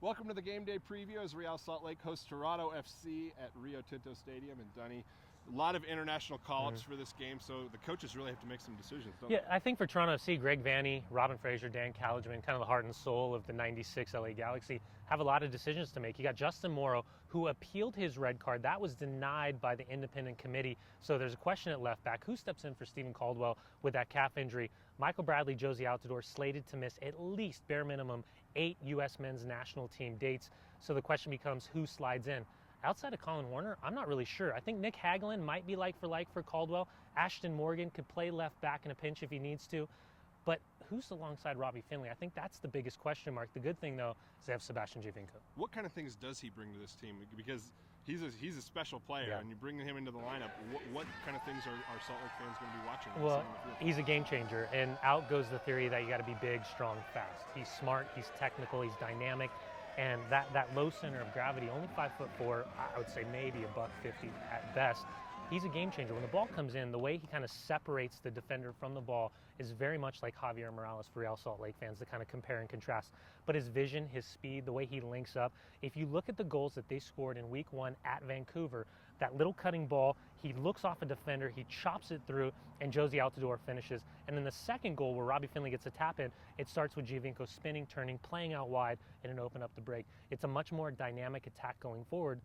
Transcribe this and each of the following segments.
Welcome to the game day preview as Real Salt Lake hosts Toronto FC at Rio Tinto Stadium. And Dunny, a lot of international call-ups for this game, so the coaches really have to make some decisions, don't they? I think for Toronto FC, Greg Vanney, Robin Fraser, Dan Caligman, kind of the heart and soul of the '96 LA Galaxy, have a lot of decisions to make. You got Justin Morrow, who appealed his red card. That was denied by the independent committee. So there's a question at left back. Who steps in for Stephen Caldwell with that calf injury? Michael Bradley, Josie Altidore slated to miss at least, bare minimum, 8 U.S. men's national team dates. So the question becomes, who slides in? Outside of Colin Warner, I'm not really sure. I think Nick Hagelin might be like for Caldwell. Ashton Morgan could play left back in a pinch if he needs to. But who's alongside Robbie Finley? I think that's the biggest question mark. The good thing, though, is they have Sebastian Giovinco. What kind of things does he bring to this team? Because he's a special player, and you bring him into the lineup. What kind of things are Salt Lake fans going to be watching? Well, he's a game changer, and out goes the theory that you got to be big, strong, fast. He's smart, he's technical, he's dynamic. And that low center of gravity, only 5'4", I would say maybe $150 at best. He's a game changer. When the ball comes in, the way he kind of separates the defender from the ball is very much like Javier Morales for Real Salt Lake fans to kind of compare and contrast. But his vision, his speed, the way he links up. If you look at the goals that they scored in Week 1 at Vancouver, that little cutting ball, he looks off a defender, he chops it through, and Josie Altidore finishes. And then the second goal where Robbie Finley gets a tap in, it starts with Giovinco spinning, turning, playing out wide, and it opened up the break. It's a much more dynamic attack going forward.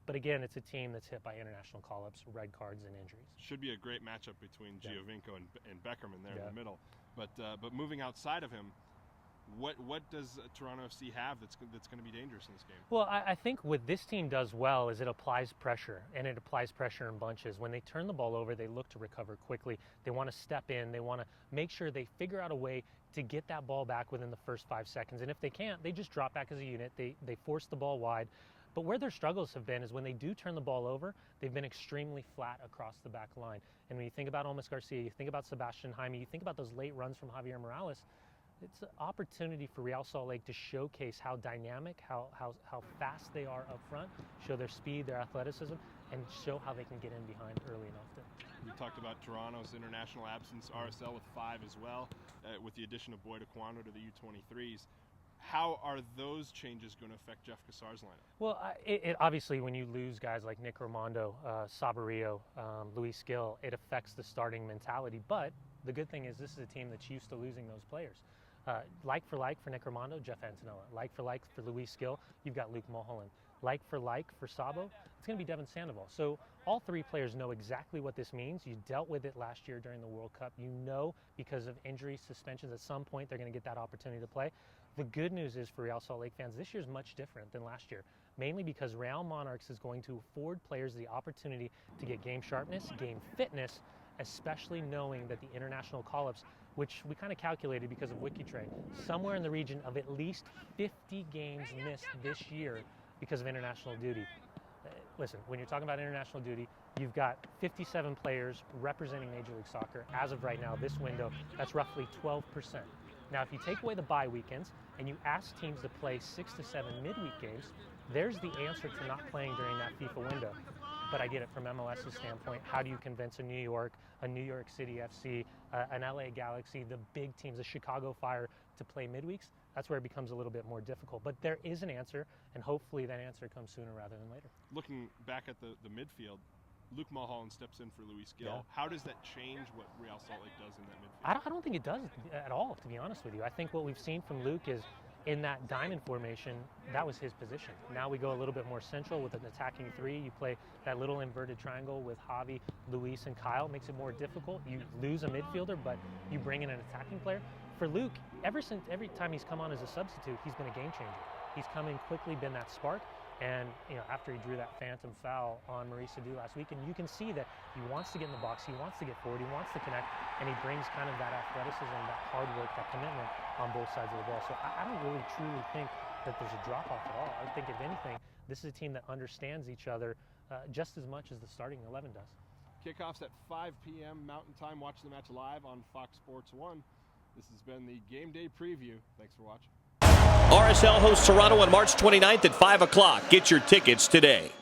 But again, it's a team that's hit by international call-ups, red cards, and injuries. Should be a great matchup between Giovinco and Beckerman there in the middle. But moving outside of him, what does Toronto FC have that's going to be dangerous in this game? Well, I think what this team does well is it applies pressure, and it applies pressure in bunches. When they turn the ball over, they look to recover quickly. They want to step in. They want to make sure they figure out a way to get that ball back within the first 5 seconds. And if they can't, they just drop back as a unit. They force the ball wide. But where their struggles have been is when they do turn the ball over, they've been extremely flat across the back line. And when you think about Olmis Garcia, you think about Sebastian Jaime, you think about those late runs from Javier Morales, it's an opportunity for Real Salt Lake to showcase how dynamic, how fast they are up front, show their speed, their athleticism, and show how they can get in behind early and often. We talked about Toronto's international absence, RSL with 5 as well, with the addition of Boyd Aquano to the U23s. How are those changes going to affect Jeff Cassar's lineup? Well, it obviously, when you lose guys like Nick Raimondo, Saborio, Luis Gil, it affects the starting mentality. But the good thing is this is a team that's used to losing those players. Like for Nick Raimondo, Jeff Antonella. Like for Luis Gil, you've got Luke Mulholland. Like for Sabo, it's going to be Devin Sandoval. So all 3 players know exactly what this means. You dealt with it last year during the World Cup. You know because of injuries, suspensions, at some point they're going to get that opportunity to play. The good news is for Real Salt Lake fans, this year is much different than last year, mainly because Real Monarchs is going to afford players the opportunity to get game sharpness, game fitness, especially knowing that the international call-ups, which we kind of calculated because of WikiTrade, somewhere in the region of at least 50 games missed this year because of international duty. Listen, when you're talking about international duty, you've got 57 players representing Major League Soccer. As of right now, this window, that's roughly 12%. Now, if you take away the bye weekends and you ask teams to play 6 to 7 midweek games, there's the answer to not playing during that FIFA window. But I get it from MLS's standpoint. How do you convince a New York City FC, an LA Galaxy, the big teams, the Chicago Fire, to play midweeks? That's where it becomes a little bit more difficult. But there is an answer, and hopefully that answer comes sooner rather than later. Looking back at the midfield, Luke Mulholland steps in for Luis Gil. Yeah. How does that change what Real Salt Lake does in that midfield? I don't think it does at all, to be honest with you. I think what we've seen from Luke is in that diamond formation, that was his position. Now we go a little bit more central with an attacking 3. You play that little inverted triangle with Javi, Luis, and Kyle. It makes it more difficult. You lose a midfielder, but you bring in an attacking player. For Luke, every time he's come on as a substitute, he's been a game changer. He's come in quickly, been that spark. And after he drew that phantom foul on Maurice Sadu last week, and you can see that he wants to get in the box, he wants to get forward, he wants to connect, and he brings kind of that athleticism, that hard work, that commitment on both sides of the ball. So I don't really truly think that there's a drop-off at all. I think, if anything, this is a team that understands each other just as much as the starting 11 does. Kickoffs at 5 p.m. Mountain Time. Watch the match live on Fox Sports 1. This has been the Game Day Preview. Thanks for watching. RSL hosts Toronto on March 29th at 5 o'clock. Get your tickets today.